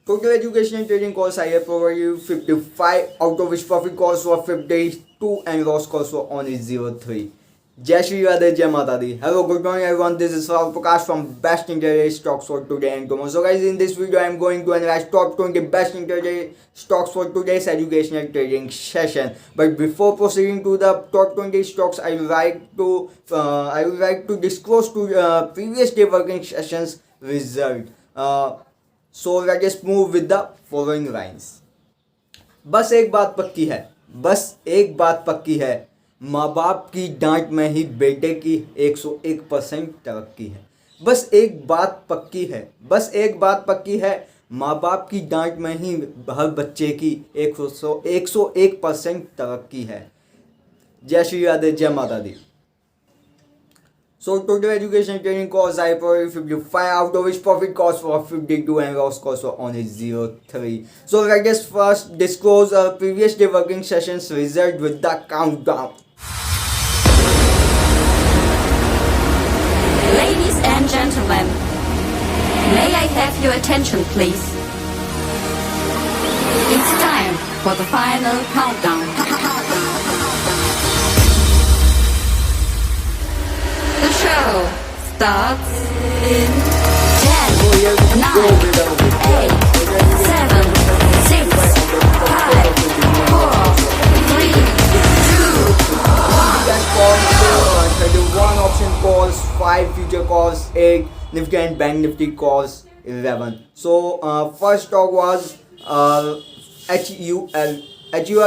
Total educational trading calls I have provided you 55, out of which profit calls were 52 and loss calls were only 03. Jai Shri Radhe, Jai Mata Di. Hello, good morning everyone. This is Saurabh Prakash from Best Intraday Stocks for today and tomorrow. So guys, in this video I am going to analyze top 20 best intraday stocks for today's educational trading session. But before proceeding to the top 20 stocks, I would like to disclose to previous day working sessions result. So let us move with the following lines. बस एक बात पक्की है, बस एक बात पक्की है, माँ बाप की डांट में ही बेटे की 101% तरक्की है. बस एक बात पक्की है, बस एक बात पक्की है, माँ बाप की डांट में ही हर बच्चे की 101% तरक्की है. जय श्री राधे, जय माता दी. So total education training costs I provided 55, out of which profit costs were 52 and loss costs were only 03. So let us first disclose previous day working sessions result with the countdown. Ladies and gentlemen, may I have your attention please? It's time for the final countdown. The show starts in 10, 9, 8, 7, 6, 5, 4, 3, 2, 31 option calls, 5 future calls, 8 Nifty and Bank Nifty calls, 11. So first stock was HUL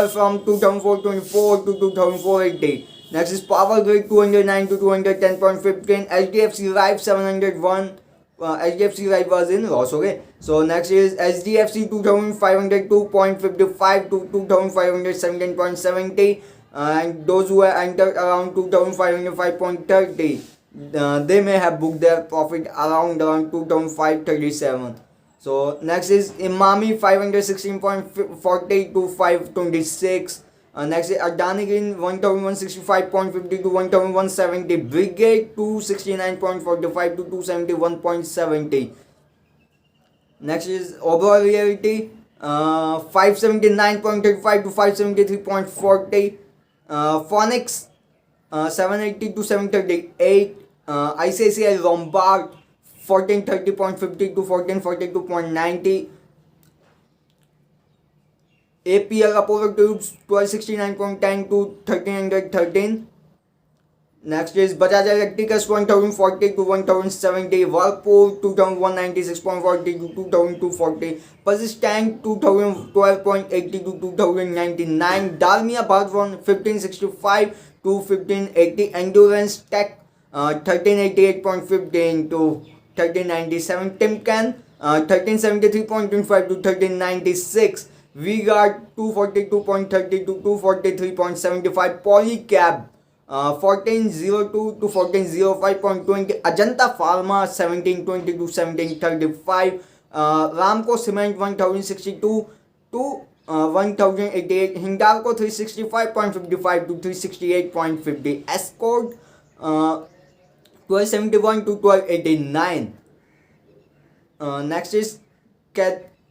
from 2004-24 to 2004-18. Next is Power Grid 209 to 210.15. HDFC Life 701. HDFC Life was in loss. Okay. So next is HDFC 2502.55 to 2517.70. And those who have entered around 2505.30, they may have booked their profit around 2537. So next is Imami 516.40 to 526. Next is Adani Green 1165.50 to 1170. Brigade 269.45 to 271.70. Next is Oberoi Realty 579.35 to 573.40. Phoenix 780 to 738. ICICI Lombard 1430.50 to 1442.90. APL Apollo Tubes 1269.10 to 1313. Next is Bajaj Electricals 1040 to 1070. Whirlpool 2196.40 to 2240. Persistent 2012.80 to 2099. Dalmia Bhagwan 1565 to 1580. Endurance Tech 1388.15 to 1397. Timken 1373.25 to 1396. V-Guard 242.30 to 243.75. Polycab 1402 to 1405.20. Ajanta Pharma 1720 to 1735. Ramco Cement 1062 to 1088. Hindalco 365.55 to 368.50. Escort 1271 to 1289. Next is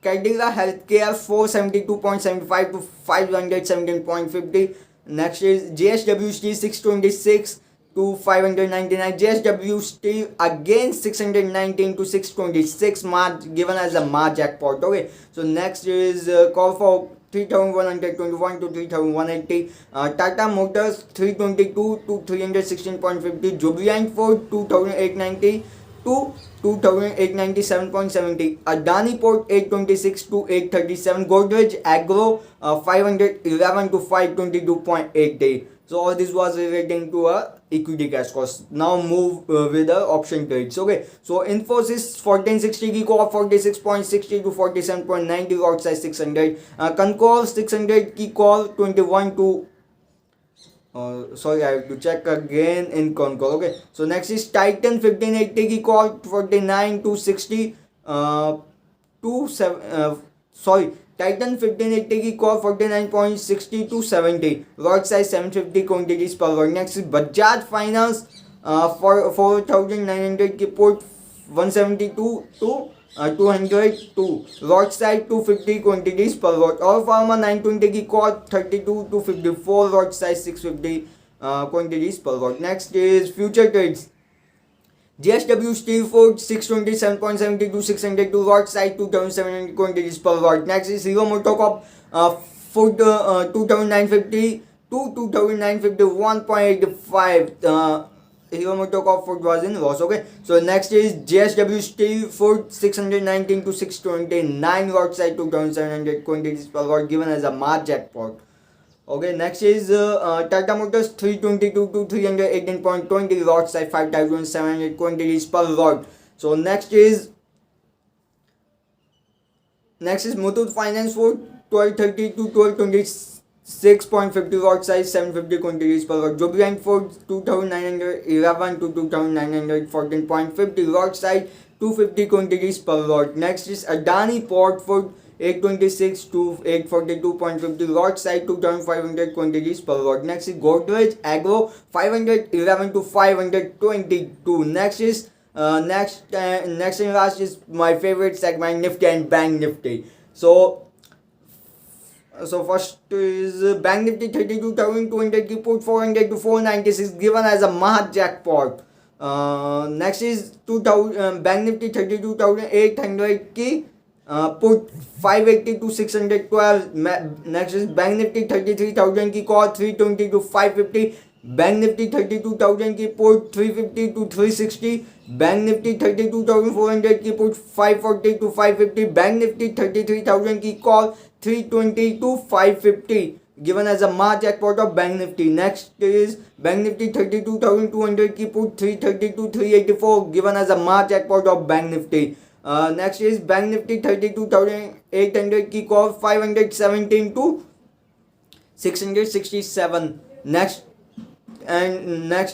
Cadila Healthcare 472.75 to 517.50. Next is JSW Steel 626 to 599. JSW Steel again 619 to 626 given as a March jackpot. Okay. So next is call for 3121 to 3180. Tata Motors 322 to 316.50. Jubilant Ford 2890 to 2897.70. Adani Port 826 to 837. Godrej Agro 511 to 522.80. So all this was relating to a equity cash cost. Now move with the option trades. Okay. So Infosys 1460 की call 46.60 to 47.90 lot size 600. Concor 600 की call 21 to sorry, I have to check again in Concor. Okay. So next is Titan 1580 की call 49 to 60 Titan 1580 की call 49.60 to 70. Lot size 750 quantities per lot. Next is Bajaj Finance for 4900 की put 172 to 202, Roadside 250 quantities per watt. All Pharma 920 की call 32 to 54, Roadside 650 quantities per watt. Next is future trades. JSW Steel Food 627.72, 602, Roadside 2700 quantities per watt. Next is Hero Motocorp Food 2950 to 2950, 1.85. Hero Motocorp Food was in loss. Okay, so next is JSW Steel Food 619 to 629, Roadside 2700 quantities per watt, given as a March jackpot. Okay, next is Tata Motors 322 to 318.20, Roadside 5700 quantities per watt. So next is Muthoot Finance Food 1230 to 1226.50, Roadside 750 quantities per watt. Jubilant Food 2911 to 2914.50, Roadside 250 quantities per watt. Next is Adani Port Food 826 to 842.50, Roadside 2500 quantities per watt. Next is Godrej Agro 511 to 522. Next is next and last is my favorite segment, Nifty and Bank Nifty. So first is Bank Nifty 32,200 की put 400 to 496, given as a Maha jackpot. Next is 2000 Bank Nifty 32,800 की put 580 to 612. Next is Bank Nifty 33,000 की call 320 to 550. Bank Nifty 32,000 की put 350 to 360. Bank Nifty 32,400 की put 540 to 550. Bank Nifty 33,000 की call 320 to 550, given as a March jackpot of Bank Nifty. Next is Bank Nifty 32,200 की put 330 to 384, given as a March jackpot of Bank Nifty. Next is Bank Nifty 32,800 की call 517 to 667. Next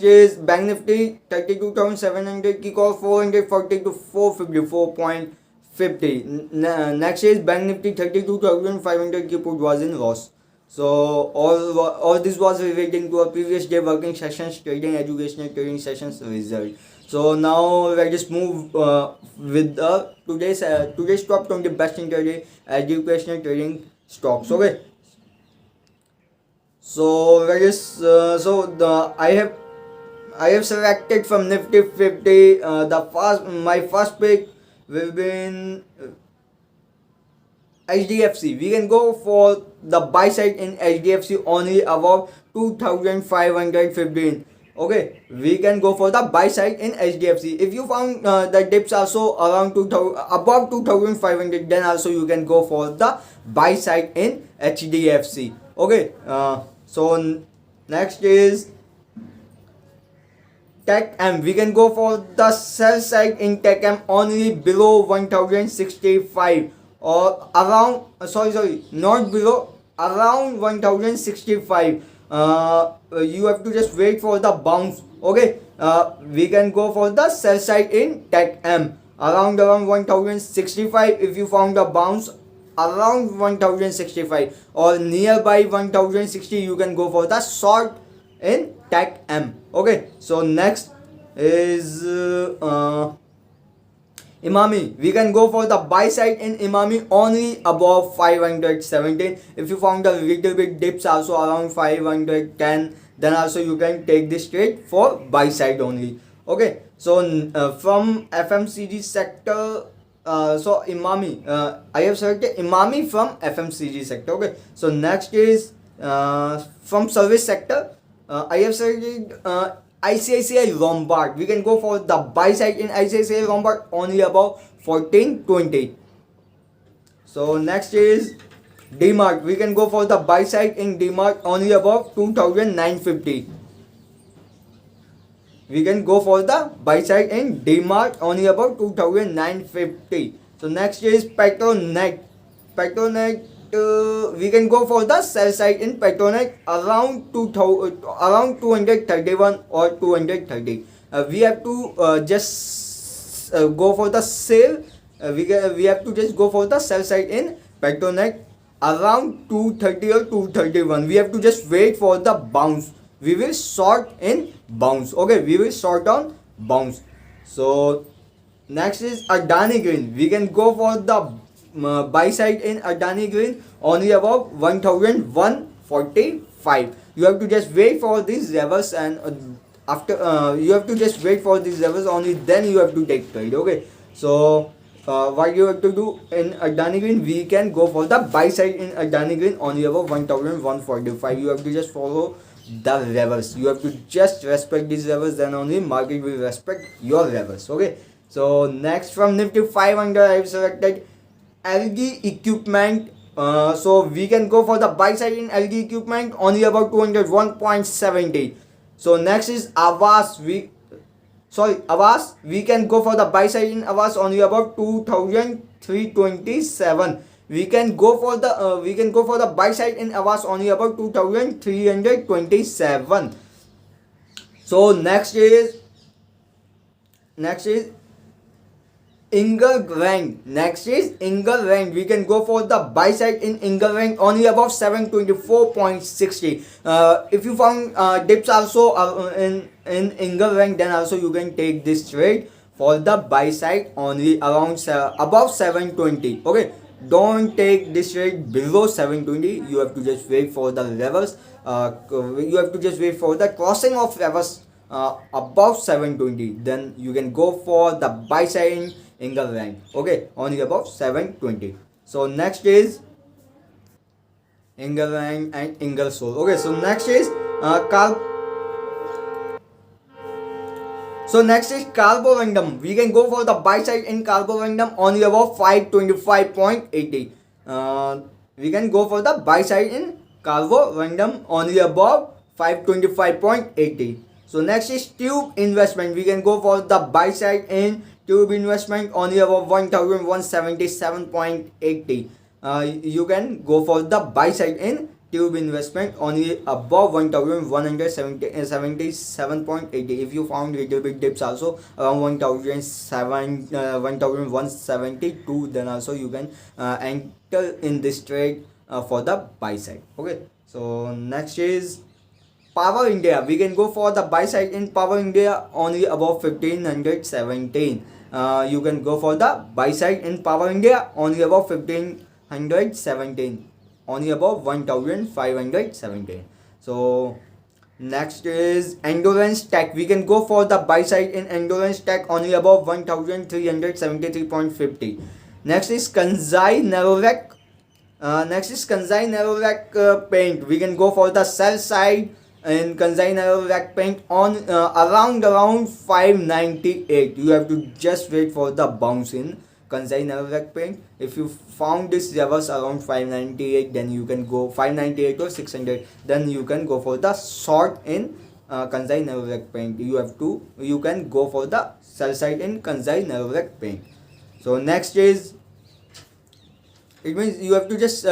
is Bank Nifty 32,700 की call 440 to 454.50. Next is Bank Nifty 32,500 की put was in loss. So all this was relating to a previous day working sessions, trading, educational trading sessions result. So now let us move with today's top 20 best intraday educational trading stocks. Okay. So let us I have selected from Nifty 50. My first pick will be in HDFC. We can go for the buy side in HDFC only above 2,515. Okay, we can go for the buy side in HDFC. If you found the dips also around above 2,500, then also you can go for the buy side in HDFC. Okay, so next is Tech M. We can go for the sell side in Tech M only below 1,065 or around. Not below, around 1,065. You have to just wait for the bounce. Okay, we can go for the sell side in Tech M around 1,065. If you found a bounce around 1,065 or nearby 1,060, you can go for the short in Tech M. Okay, so next is Emami. We can go for the buy side in Emami only above 517. If you found a little bit dips also around 510, then also you can take this trade for buy side only. Okay, so from FMCG sector, so Emami, I have selected Emami from FMCG sector. Okay, so next is from service sector, I have selected ICICI Lombard. We can go for the buy side in ICICI Lombard only above 1420. So next is DMart. We can go for the buy side in DMart only above 2,950. We can go for the buy side in DMart only above 2,950. So next is Petronet. We can go for the sell side in Petronet around 231 or 230. We have to just go for the sale. We have to just go for the sell side in Petronet around 230 or 231. We have to just wait for the bounce. We will short in bounce. Okay, we will short on bounce. So next is Adani Green. We can go for the buy side in Adani Green only above 1145. You have to just wait for these levels, and after you have to just wait for these levels only, then you have to take trade. Okay, so what you have to do in Adani Green, we can go for the buy side in Adani Green only above 1145. You have to just follow the levels. You have to just respect these levels, then only market will respect your levels. Okay, so next from Nifty 500, I have selected LG Equipment. So we can go for the buy side in LG Equipment only about 201.70. So next is Avas. Avas, we can go for the buy side in Avas only about 2327. We can go for the buy side in Avas only about 2327. So next is Ingerland. Next is Ingerland. We can go for the buy side in Ingerland only above 724.60. If you found dips also in Ingerland, then also you can take this trade for the buy side only around above 720. Okay, don't take this trade below 720. You have to just wait for the levels. You have to just wait for the crossing of levels above 720. Then you can go for the buy side in England. Okay, only above 720. So next is England and Ingersoll. Okay, so next is Carborundum. We can go for the buy side in Carborundum only above 525.80. We can go for the buy side in Carborundum only above 525.80. So next is Tube Investment. We can go for the buy side in Tube Investment only above 1177.80. You can go for the buy side in Tube Investment only above 1177.80. If you found little bit dips also around 1172, then also you can enter in this trade for the buy side. Okay, so next is Power India. We can go for the buy side in Power India only above 1517. You can go for the buy side in Power India only above 1517, only above 1517. So next is Endurance Tech. We can go for the buy side in Endurance Tech only above 1373.50. Next is Kansai Nerolac. Paint. We can go for the sell side in Kansai Nerolac Paint on around 598. You have to just wait for the bounce in Kansai Nerolac Paint. If you found this levels around 598, then you can go 598 or 600. Then you can go for the short in Kansai Nerolac Paint. You can go for the sell side in Kansai Nerolac Paint. So next is, it means you have to just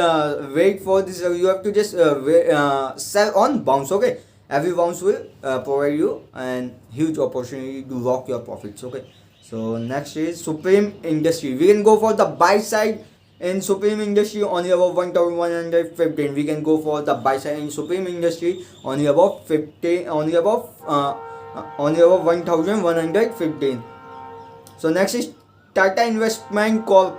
wait for this. You have to just sell on bounce. Okay, every bounce will provide you an huge opportunity to lock your profits. Okay, so next is Supreme Industry. We can go for the buy side in Supreme Industry only above 1115. We can go for the buy side in Supreme Industry only above 1115. So next is Tata Investment Corp.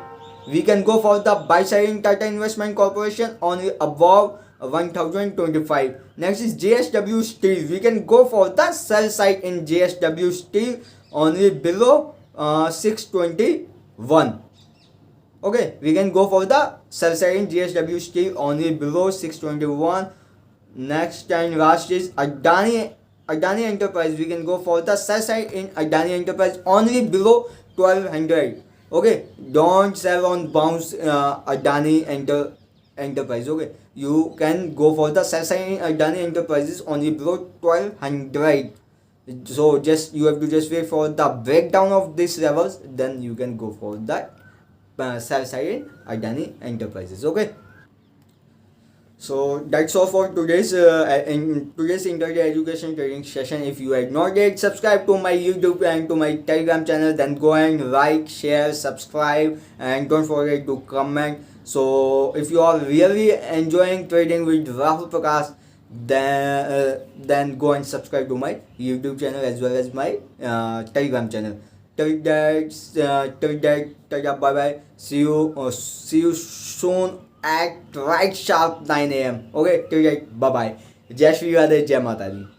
We can go for the buy side in Tata Investment Corporation only above 1025. Next is JSW Steel. We can go for the sell side in JSW Steel only below 621. Okay, we can go for the sell side in JSW Steel only below 621. Next and last is Adani Enterprise. We can go for the sell side in Adani Enterprise only below 1200. Okay, don't sell on bounce Adani Enterprise. Okay, you can go for the sell side in Adani Enterprises only below 1200. So you have to just wait for the breakdown of these levels, then you can go for that sell side in Adani Enterprises. Okay, so that's all for today's intraday education trading session. If you had not yet subscribed to my YouTube and to my Telegram channel, then go and like, share, subscribe, and don't forget to comment. So if you are really enjoying trading with Rahul Prakash, then go and subscribe to my YouTube channel as well as my Telegram channel. till that, bye bye. See you soon at right sharp 9 a.m. Okay, till that, bye bye. जय श्री राधे, जय माता दी.